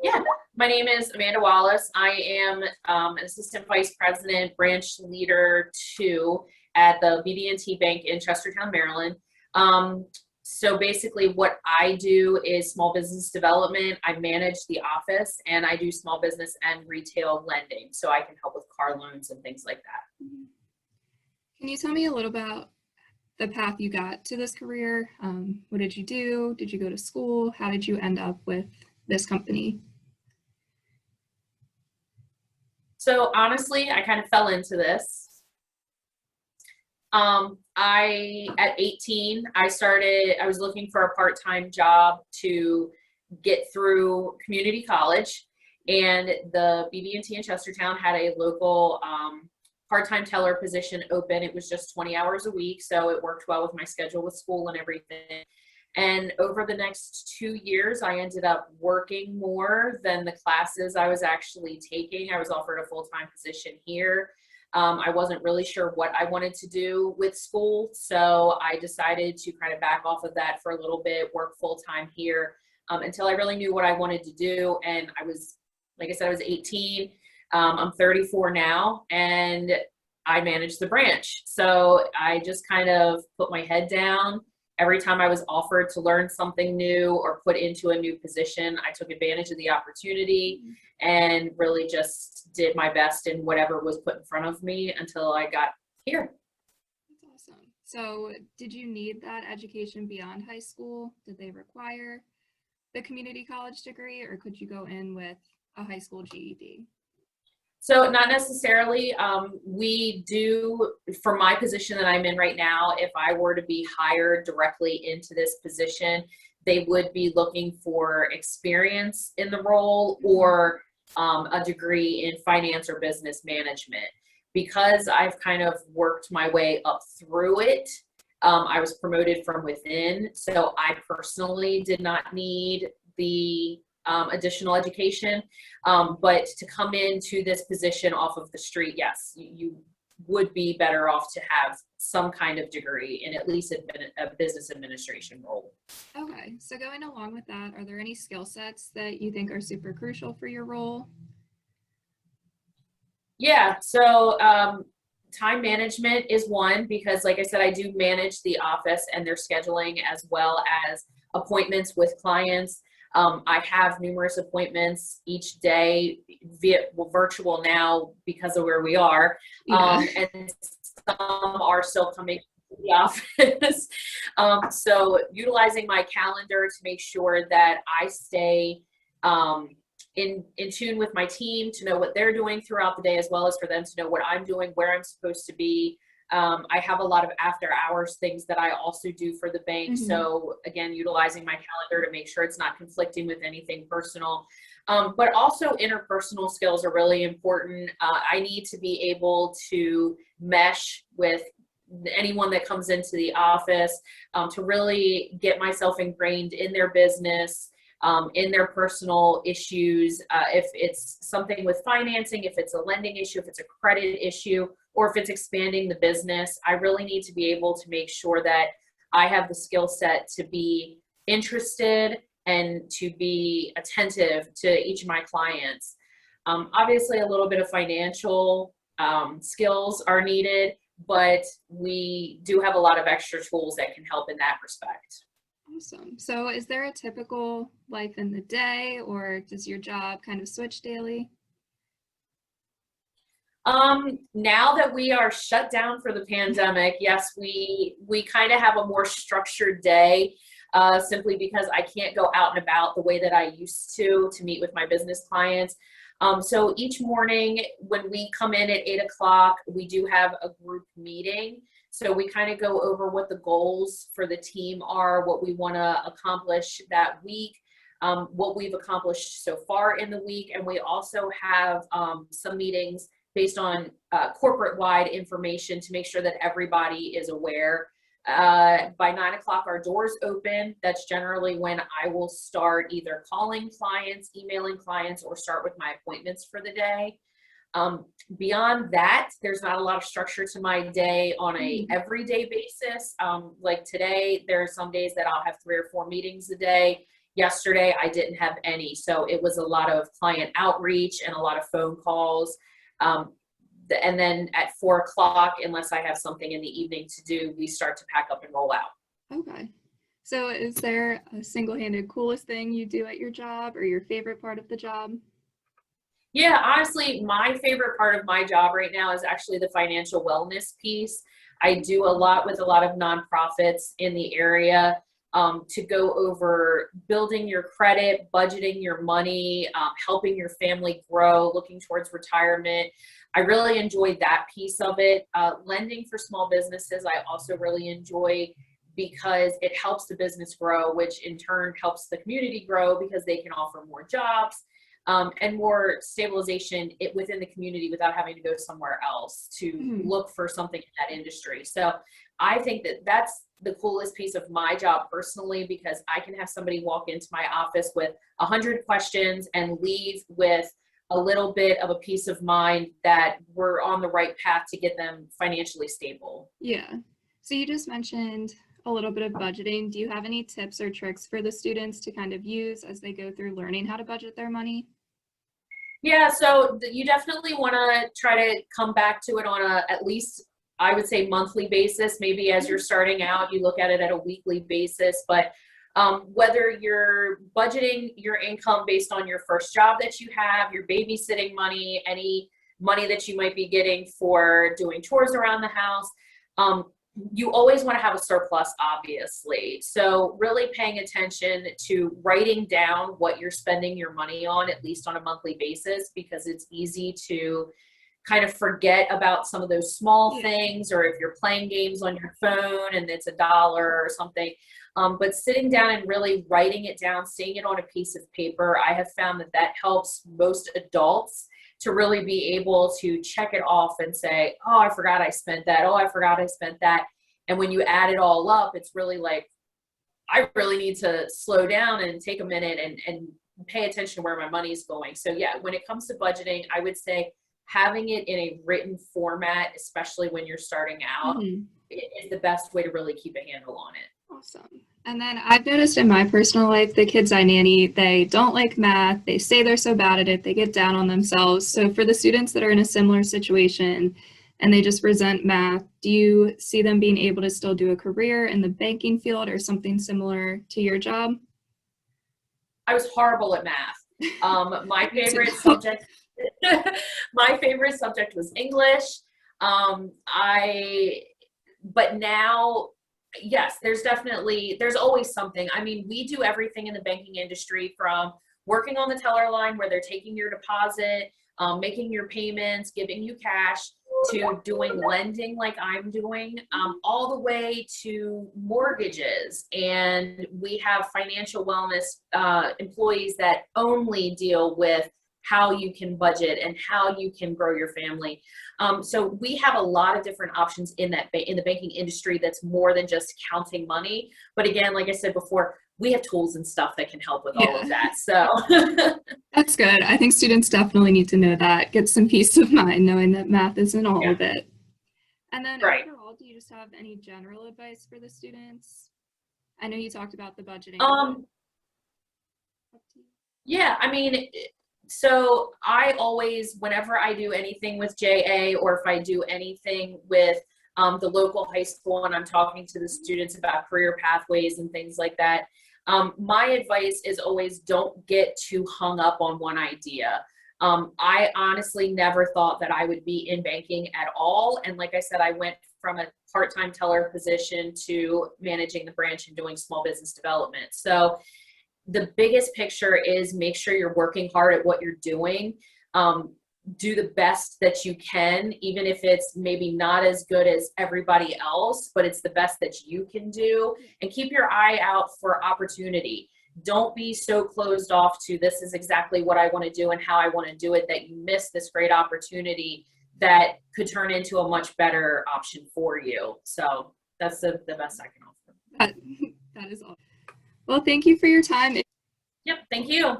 Yeah, my name is Amanda Wallace. I am an Assistant Vice President, Branch Leader 2 at the BB&T Bank in Chestertown, Maryland. So basically what I do is small business development. I manage the office and I do small business and retail lending. So I can help with car loans and things like that. Can you tell me a little about the path you got to this career? What did you do? Did you go to school? How did you end up with this company? So honestly, I kind of fell into this. At 18, I was looking for a part-time job to get through community college, and the BB&T in Chestertown had a local part-time teller position open. It was just 20 hours a week, so it worked well with my schedule with school and everything. And over the next 2 years, I ended up working more than the classes I was actually taking. I was offered a full-time position here. I wasn't really sure what I wanted to do with school, so I decided to kind of back off of that for a little bit, work full-time here until I really knew what I wanted to do. And I was, like I said, I was 18. I'm 34 now, and I manage the branch. So I just kind of put my head down. Every time I was offered to learn something new or put into a new position, I took advantage of the opportunity and really just did my best in whatever was put in front of me until I got here. That's awesome. So did you need that education beyond high school? Did they require the community college degree, or could you go in with a high school GED? So not necessarily. We do, for my position that I'm in right now, if I were to be hired directly into this position, they would be looking for experience in the role or a degree in finance or business management. Because I've kind of worked my way up through it, I was promoted from within. So I personally did not need the additional education, but to come into this position off of the street, yes, you would be better off to have some kind of degree in at least a business administration role. Okay, so going along with that, are there any skill sets that you think are super crucial for your role? Yeah, so time management is one, because like I said, I do manage the office and their scheduling as well as appointments with clients. I have numerous appointments each day virtual now because of where we are. Yeah. And some are still coming to the office. So utilizing my calendar to make sure that I stay in tune with my team, to know what they're doing throughout the day, as well as for them to know what I'm doing, where I'm supposed to be. I have a lot of after hours things that I also do for the bank. So again, utilizing my calendar to make sure it's not conflicting with anything personal. But also interpersonal skills are really important. I need to be able to mesh with anyone that comes into the office, to really get myself ingrained in their business, in their personal issues. If it's something with financing, if it's a lending issue, if it's a credit issue, or if it's expanding the business, I really need to be able to make sure that I have the skill set to be interested and to be attentive to each of my clients. Obviously, a little bit of financial skills are needed, but we do have a lot of extra tools that can help in that respect. Awesome. So is there a typical life in the day, or does your job kind of switch daily? Now that we are shut down for the pandemic, yes, we kind of have a more structured day, simply because I can't go out and about the way that I used to meet with my business clients. So each morning when we come in at 8 o'clock, we do have a group meeting. So we kind of go over what the goals for the team are, what we want to accomplish that week, what we've accomplished so far in the week. And we also have some meetings based on corporate-wide information to make sure that everybody is aware. By 9 o'clock, our doors open. That's generally when I will start either calling clients, emailing clients, or start with my appointments for the day. Beyond that, there's not a lot of structure to my day on a everyday basis. Like today, there are some days that I'll have 3 or 4 meetings a day. Yesterday, I didn't have any. So it was a lot of client outreach and a lot of phone calls. And then at 4 o'clock, unless I have something in the evening to do, we start to pack up and roll out. Okay. So is there a single-handed coolest thing you do at your job or your favorite part of the job? Yeah, honestly, my favorite part of my job right now is actually the financial wellness piece. I do a lot with a lot of nonprofits in the area, to go over building your credit, budgeting your money, helping your family grow, looking towards retirement. I really enjoy that piece of it. Lending for small businesses, I also really enjoy because it helps the business grow, which in turn helps the community grow because they can offer more jobs, and more stabilization within the community without having to go somewhere else to look for something in that industry. So I think that that's the coolest piece of my job personally, because I can have somebody walk into my office with 100 questions and leave with a little bit of a peace of mind that we're on the right path to get them financially stable. Yeah. So you just mentioned a little bit of budgeting. Do you have any tips or tricks for the students to kind of use as they go through learning how to budget their money? Yeah, so you definitely want to try to come back to it on at least, I would say, monthly basis. Maybe as you're starting out, you look at it at a weekly basis. But whether you're budgeting your income based on your first job that you have, your babysitting money, any money that you might be getting for doing chores around the house, you always want to have a surplus, obviously. So really paying attention to writing down what you're spending your money on, at least on a monthly basis, because it's easy to kind of forget about some of those small things, or if you're playing games on your phone and it's $1 or something. But sitting down and really writing it down, seeing it on a piece of paper, I have found that that helps most adults to really be able to check it off and say, oh, I forgot I spent that. Oh, I forgot I spent that. And when you add it all up, it's really like, I really need to slow down and take a minute and pay attention to where my money is going. So yeah, when it comes to budgeting, I would say having it in a written format, especially when you're starting out, is the best way to really keep a handle on it. Awesome. And then I've noticed in my personal life, the kids I nanny, they don't like math. They say they're so bad at it. They get down on themselves. So for the students that are in a similar situation and they just resent math, do you see them being able to still do a career in the banking field or something similar to your job? I was horrible at math. My favorite subject, my favorite subject was English. But now, yes, there's always something. I mean, we do everything in the banking industry, from working on the teller line where they're taking your deposit, making your payments, giving you cash, to doing lending like I'm doing, all the way to mortgages. And we have financial wellness employees that only deal with how you can budget and how you can grow your family. So we have a lot of different options in the banking industry that's more than just counting money. But again, like I said before, we have tools and stuff that can help with all of that. So that's good. I think students definitely need to know that, get some peace of mind knowing that math isn't all of it. And then overall, do you just have any general advice for the students? I know you talked about the budgeting. Yeah, I mean, so I always, whenever I do anything with JA, or if I do anything with the local high school and I'm talking to the students about career pathways and things like that, my advice is always don't get too hung up on one idea. I honestly never thought that I would be in banking at all. And like I said, I went from a part-time teller position to managing the branch and doing small business development. So the biggest picture is make sure you're working hard at what you're doing. Do the best that you can, even if it's maybe not as good as everybody else, but it's the best that you can do, and keep your eye out for opportunity. Don't be so closed off to this is exactly what I want to do and how I want to do it that you miss this great opportunity that could turn into a much better option for you. So that's the best I can offer. That is all. Well, thank you for your time. Yep, thank you.